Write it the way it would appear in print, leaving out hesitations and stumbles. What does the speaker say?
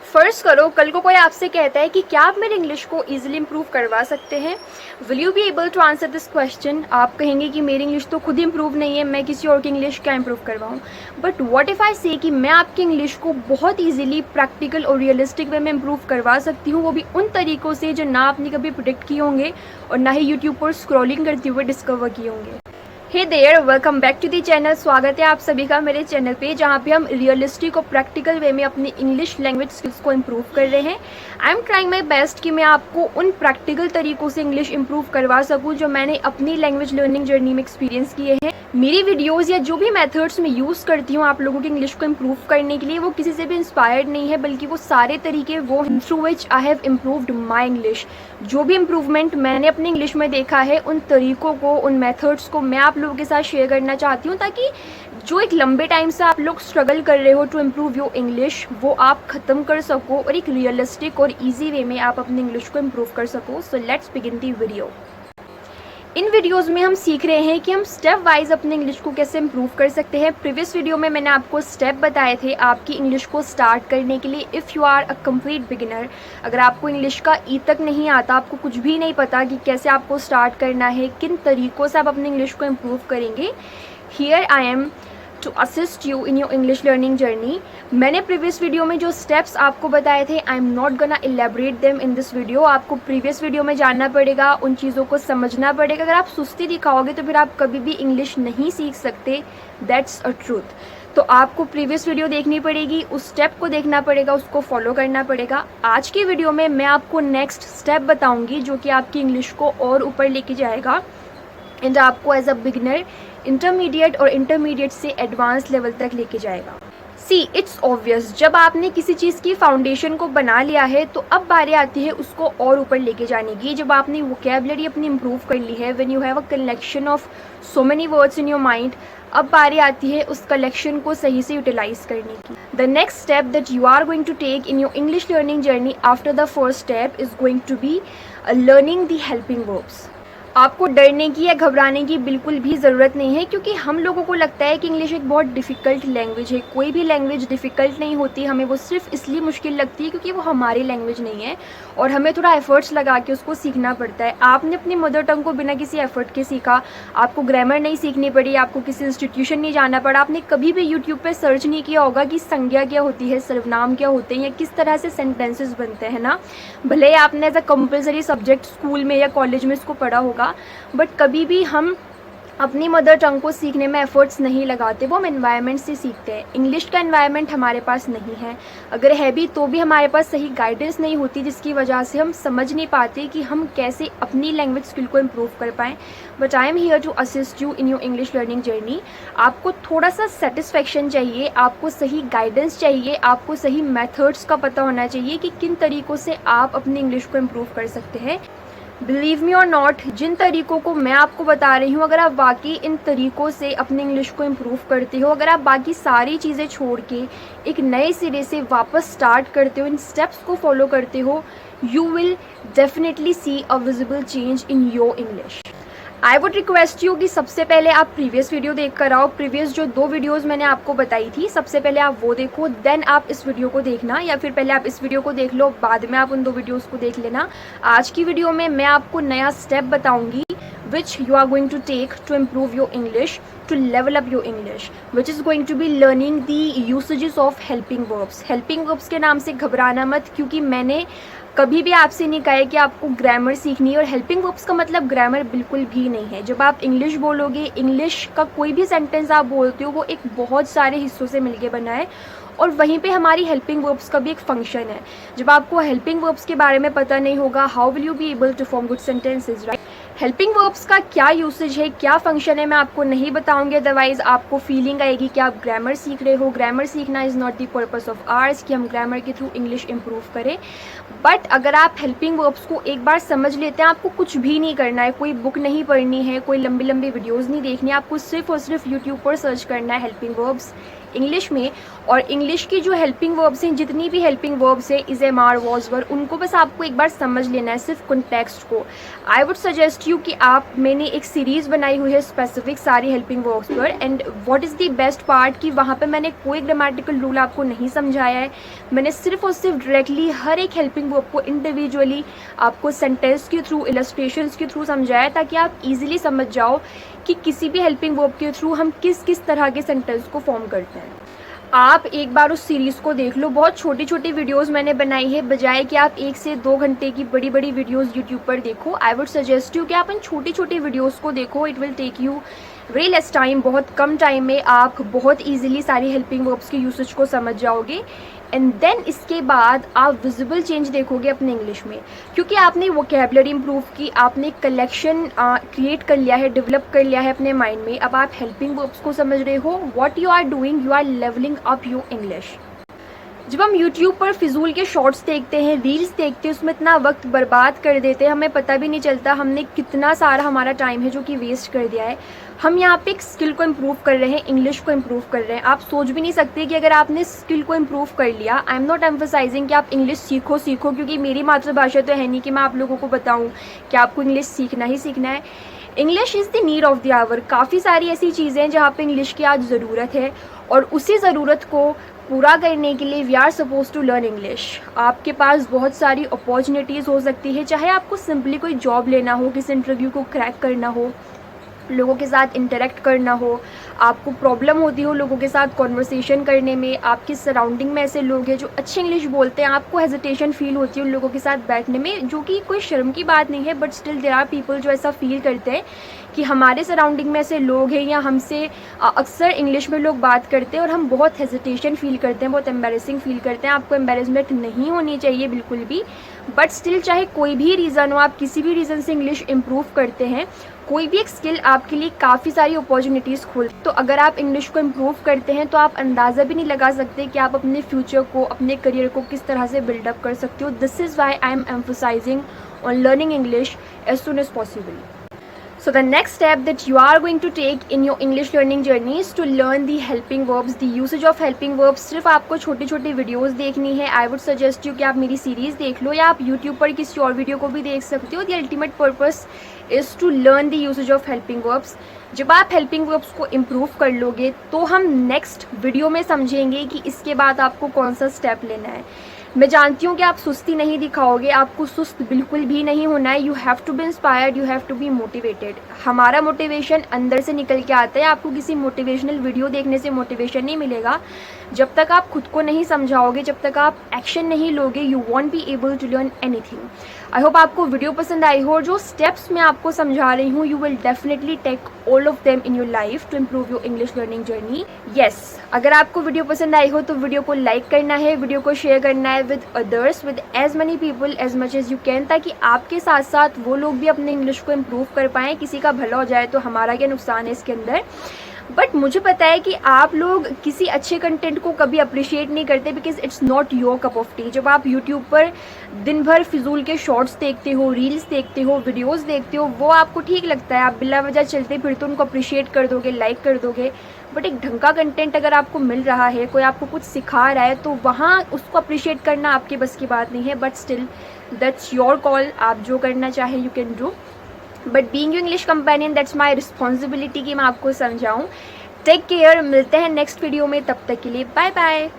फ़र्ज़ करो कल को कोई आपसे कहता है कि क्या आप मेरे इंग्लिश को ईज़िली इम्प्रूव करवा सकते हैं? Will you be able to answer this question? आप कहेंगे कि मेरी इंग्लिश तो खुद इम्प्रूव नहीं है, मैं किसी और की इंग्लिश क्या इम्प्रूव करवाऊँ? But what if I say कि मैं आपकी इंग्लिश को बहुत ईज़िली प्रैक्टिकल और रियलिस्टिक वे में इम्प्रूव करवा सकती हूँ, वो भी उन तरीक़ों से जो ना आपने कभी प्रेडिक्ट किए होंगे और ना ही यूट्यूब पर स्क्रॉलिंग करते हुए डिस्कवर किए होंगे। Hey there, welcome back to the channel. स्वागत है आप सभी का मेरे चैनल पे, जहाँ पे हम रियलिस्टिक और प्रैक्टिकल वे में अपनी इंग्लिश लैंग्वेज स्किल्स को इम्प्रूव कर रहे हैं। I am trying my best कि मैं आपको उन प्रैक्टिकल तरीक़ों से इंग्लिश इम्प्रूव करवा सकूँ जो मैंने अपनी लैंग्वेज लर्निंग जर्नी में एक्सपीरियंस किए हैं। मेरी वीडियोज़ या जो भी मेथड्स मैं यूज़ करती हूँ आप लोगों की इंग्लिश को इम्प्रूव करने के लिए, वो किसी से भी इंस्पायर्ड नहीं है, बल्कि वो सारे तरीके वो हैं through which I have improved my English. जो भी इम्प्रूवमेंट मैंने अपनी इंग्लिश में देखा है, उन तरीक़ों को, उन मेथड्स को मैं आप लोगों के साथ शेयर करना चाहती हूँ, ताकि जो एक लंबे टाइम से आप लोग स्ट्रगल कर रहे हो टू इम्प्रूव योर इंग्लिश, वो आप ख़त्म कर सको और एक रियलिस्टिक और ईजी वे में आप अपनी इंग्लिश को इम्प्रूव कर सको। So let's begin the video. In videos में हम सीख रहे हैं कि हम स्टेप वाइज अपने इंग्लिश को कैसे इम्प्रूव कर सकते हैं। प्रीवियस वीडियो में मैंने आपको स्टेप बताए थे आपकी इंग्लिश को स्टार्ट करने के लिए। If you are a complete beginner, अगर आपको इंग्लिश का ई तक नहीं आता, आपको कुछ भी नहीं पता कि कैसे आपको स्टार्ट करना है, किन तरीक़ों से आप अपनी इंग्लिश को इम्प्रूव करेंगे, here I am to assist you in your English learning journey. मैंने प्रीवियस वीडियो में जो स्टेप्स आपको बताए थे, I am not gonna elaborate them in this video. आपको प्रीवियस वीडियो में जानना पड़ेगा, उन चीज़ों को समझना पड़ेगा। अगर आप सुस्ती दिखाओगे तो फिर आप कभी भी इंग्लिश नहीं सीख सकते, दैट्स अ ट्रूथ। तो आपको प्रीवियस वीडियो देखनी पड़ेगी, उस स्टेप को देखना पड़ेगा, उसको फॉलो करना पड़ेगा। आज की वीडियो में मैं आपको नेक्स्ट स्टेप बताऊँगी जो कि आपकी इंग्लिश को और ऊपर लेके जाएगा एंड आपको एज अ बिगिनर इंटरमीडिएट और इंटरमीडिएट से एडवांस लेवल तक लेके जाएगा। सी, इट्स ऑब्वियस, जब आपने किसी चीज़ की फाउंडेशन को बना लिया है तो अब बारी आती है उसको और ऊपर लेके जाने की। जब आपने वोकेबलरी अपनी इम्प्रूव कर ली है, when you have a collection of so many words in your mind, अब बारी आती है उस कलेक्शन को सही से यूटिलाइज करने की। The next step that you are going to take in your English learning journey after the first step is going to be learning the helping verbs. आपको डरने की या घबराने की बिल्कुल भी ज़रूरत नहीं है, क्योंकि हम लोगों को लगता है कि इंग्लिश एक बहुत डिफ़िकल्ट लैंग्वेज है। कोई भी लैंग्वेज डिफ़िकल्ट नहीं होती, हमें वो सिर्फ इसलिए मुश्किल लगती है क्योंकि वो हमारी लैंग्वेज नहीं है और हमें थोड़ा एफर्ट्स लगा के उसको सीखना पड़ता है। आपने अपनी मदर टंग को बिना किसी एफर्ट के सीखा, आपको ग्रामर नहीं सीखनी पड़ी, आपको किसी इंस्टीट्यूशन नहीं जाना पड़ा, आपने कभी भी यूट्यूब पर सर्च नहीं किया होगा कि संज्ञा क्या होती है, सर्वनाम क्या होते हैं या किस तरह से सेंटेंसेस बनते हैं ना। भले ही आपने as a compulsory subject school में या कॉलेज में इसको पढ़ा होगा, बट कभी भी हम अपनी मदर टंग को सीखने में एफर्ट्स नहीं लगाते, वो हम एनवायरनमेंट से सीखते हैं। इंग्लिश का एनवायरनमेंट हमारे पास नहीं है, अगर है भी तो भी हमारे पास सही गाइडेंस नहीं होती, जिसकी वजह से हम समझ नहीं पाते कि हम कैसे अपनी लैंग्वेज स्किल को इम्प्रूव कर पाएँ। But I am here to assist you in your English learning journey. आपको थोड़ा सा सेटिस्फेक्शन चाहिए, आपको सही गाइडेंस चाहिए, आपको सही मेथड्स का पता होना चाहिए कि किन तरीक़ों से आप अपनी इंग्लिश को इम्प्रूव कर सकते हैं। बिलीव मी और नॉट, जिन तरीक़ों को मैं आपको बता रही हूँ, अगर आप बाकी इन तरीक़ों से अपनी इंग्लिश को इम्प्रूव करते हो, अगर आप बाकी सारी चीज़ें छोड़ के एक नए सिरे से वापस स्टार्ट करते हो, इन स्टेप्स को फॉलो करते हो, you will definitely see a visible change in your English. I would request you कि सबसे पहले आप प्रीवियस वीडियो देख कर आओ। प्रीवियस जो 2 वीडियोस मैंने आपको बताई थी, सबसे पहले आप वो देखो, देन आप इस वीडियो को देखना, या फिर पहले आप इस वीडियो को देख लो, बाद में आप उन 2 वीडियोस को देख लेना। आज की वीडियो में मैं आपको नया स्टेप बताऊंगी which you are going to take to improve your English, to level up your English, which is going to be learning the usages of helping verbs. Helping verbs के नाम से घबराना मत, क्योंकि मैंने कभी भी आपसे नहीं कहा है कि आपको ग्रामर सीखनी है, और हेल्पिंग वर्ब्स का मतलब ग्रामर बिल्कुल भी नहीं है। जब आप इंग्लिश बोलोगे, इंग्लिश का कोई भी सेंटेंस आप बोलते हो, वो एक बहुत सारे हिस्सों से मिलके बना है, और वहीं पे हमारी हेल्पिंग वर्ब्स का भी एक फंक्शन है। जब आपको हेल्पिंग वर्ब्स के बारे में पता नहीं होगा, how will you be able to form good sentences, right. Helping verbs का क्या यूसेज है, क्या फंक्शन है, मैं आपको नहीं बताऊंगी, अदरवाइज आपको फीलिंग आएगी कि आप ग्रामर सीख रहे हो। ग्रामर सीखना is not the purpose of ours कि हम ग्रामर के थ्रू इंग्लिश इम्प्रूव करें। बट अगर आप हेल्पिंग वर्ब्स को एक बार समझ लेते हैं, आपको कुछ भी नहीं करना है, कोई बुक नहीं पढ़नी है, कोई लंबी लंबी वीडियोज़ नहीं देखनी है, आपको सिर्फ और सिर्फ यूट्यूब पर सर्च करना है हेल्पिंग वर्ब्स इंग्लिश में, और इंग्लिश की जो हेल्पिंग वर्ब्स हैं, जितनी भी हेल्पिंग वर्ब्स हैं, is am are, was were, उनको बस आपको एक बार समझ लेना है, सिर्फ कॉन्टेक्स्ट को। I would suggest suggest you कि मैंने एक सीरीज़ बनाई हुई है स्पेसिफिक सारी हेल्पिंग वर्ब्स पर, and what is the best part कि वहाँ पे मैंने कोई ग्रामेटिकल रूल आपको नहीं समझाया है। मैंने सिर्फ और सिर्फ डायरेक्टली हर एक हेल्पिंग वर्ब को इंडिविजुअली आपको सेंटेंस के थ्रू, इलस्ट्रेशंस के थ्रू समझाया, ताकि आप इजीली समझ जाओ कि किसी भी हेल्पिंग वर्ब के थ्रू हम किस किस तरह के सेंटेंस को फॉर्म करते हैं। आप एक बार उस सीरीज़ को देख लो, बहुत छोटी छोटी वीडियोस मैंने बनाई है, बजाय कि आप 1 से 2 घंटे की बड़ी बड़ी वीडियोस यूट्यूब पर देखो। आई वुड सजेस्ट यू कि आप इन छोटी छोटी वीडियोस को देखो। It will take you very less time, बहुत कम टाइम में आप बहुत ईजिली सारी हेल्पिंग वर्ब्स के यूसेज को समझ जाओगे। एंड देन इसके बाद आप विजिबल चेंज देखोगे अपने इंग्लिश में, क्योंकि आपने वोकेबलरी इंप्रूव की, आपने कलेक्शन क्रिएट कर लिया है, डेवलप कर लिया है अपने माइंड में। अब आप हेल्पिंग वर्ब्स को समझ रहे हो। What you are doing, you are levelling up your English. जब हम YouTube पर फिजूल के शॉर्ट्स देखते हैं, रील्स देखते हैं, उसमें इतना वक्त बर्बाद कर देते हैं, हमें पता भी नहीं चलता हमने कितना सारा हमारा टाइम है जो कि वेस्ट कर दिया है। हम यहाँ पे एक स्किल को इम्प्रूव कर रहे हैं, इंग्लिश को इम्प्रूव कर रहे हैं। आप सोच भी नहीं सकते कि अगर आपने स्किल को इम्प्रूव कर लिया, आई एम नॉट एम्फसाइजिंग कि आप इंग्लिश सीखो, क्योंकि मेरी मातृभाषा तो है नहीं कि मैं आप लोगों को बताऊँ कि आपको इंग्लिश सीखना ही सीखना है। English is the need of the hour. काफ़ी सारी ऐसी चीज़ें हैं जहाँ पे इंग्लिश की आज ज़रूरत है, और उसी ज़रूरत को पूरा करने के लिए we are suppose to learn English. आपके पास बहुत सारी अपॉर्चुनिटीज़ हो सकती है, चाहे आपको सिंपली कोई जॉब लेना हो, किसी इंटरव्यू को क्रैक करना हो, लोगों के साथ इंटरेक्ट करना हो, आपको प्रॉब्लम होती हो लोगों के साथ कॉन्वर्सेशन करने में, आपकी सराउंडिंग में ऐसे लोग हैं जो अच्छी इंग्लिश बोलते हैं, आपको हेजिटेशन फील होती है उन लोगों के साथ बैठने में, जो कि कोई शर्म की बात नहीं है, but still there are people जो ऐसा फील करते हैं कि हमारे सराउंडिंग में ऐसे लोग हैं या हमसे अक्सर इंग्लिश में लोग बात करते हैं और हम बहुत हेजिटेशन फील करते हैं, बहुत एम्बेरसिंग फील करते हैं। आपको एम्बेरसमेंट नहीं होनी चाहिए बिल्कुल भी, बट स्टिल चाहे कोई भी रीज़न हो, आप किसी भी रीज़न से इंग्लिश इम्प्रूव करते हैं, कोई भी एक स्किल आपके लिए काफ़ी सारी अपॉर्चुनिटीज़ खोल। तो अगर आप इंग्लिश को इम्प्रूव करते हैं तो आप अंदाज़ा भी नहीं लगा सकते कि आप अपने फ्यूचर को, अपने करियर को किस तरह से बिल्डअप कर सकते हो। This is why I am emphasising on learning English as soon as possible. So the next step that you are going to take in your English learning journey is to learn the helping verbs, the usage of helping verbs. सिर्फ आपको छोटी छोटी videos देखनी है. I would suggest you कि आप मेरी series देख लो, या आप YouTube पर किसी और वीडियो को भी देख सकते हो. The ultimate purpose is to learn the usage of helping verbs. जब आप हेल्पिंग वर्ब्स को इम्प्रूव कर लोगे तो हम नेक्स्ट वीडियो में समझेंगे कि इसके बाद आपको कौन सा स्टेप लेना है. मैं जानती हूँ कि आप सुस्ती नहीं दिखाओगे, आपको सुस्त बिल्कुल भी नहीं होना है. You have to be inspired, you have to be motivated. हमारा मोटिवेशन अंदर से निकल के आता है. आपको किसी मोटिवेशनल वीडियो देखने से मोटिवेशन नहीं मिलेगा. जब तक आप खुद को नहीं समझाओगे, जब तक आप एक्शन नहीं लोगे, you won't be able to learn anything. I hope आपको वीडियो पसंद आई हो. और जो स्टेप्स मैं आपको समझा रही हूँ, you will definitely take all of them in your life to improve your English learning journey. Yes, अगर आपको वीडियो पसंद आई हो तो वीडियो को लाइक करना है, वीडियो को शेयर करना है with others, with as many people as much as you can, ताकि आपके साथ साथ वो लोग भी अपने इंग्लिश को इम्प्रूव कर पाएँ. किसी का भला हो जाए तो हमारा क्या नुकसान है इसके अंदर. बट मुझे पता है कि आप लोग किसी अच्छे कंटेंट को कभी अप्रिशिएट नहीं करते, because it's not your cup of T. जब आप यूट्यूब पर दिन भर फिजूल के शॉर्ट्स देखते हो, रील्स देखते हो, वीडियोस देखते हो, वो आपको ठीक लगता है, आप बिला वजह चलते फिरते उनको अप्रिशिएट कर दोगे, लाइक कर दोगे. बट एक ढंग का कंटेंट अगर आपको मिल रहा है, कोई आपको कुछ सिखा रहा है, तो वहाँ उसको अप्रिशिएट करना आपके बस की बात नहीं है. But still that's your call, आप जो करना चाहे you can do. But being your English companion, that's my responsibility कि मैं आपको समझाऊँ. टेक केयर, मिलते हैं नेक्स्ट वीडियो में. तब तक के लिए बाय बाय.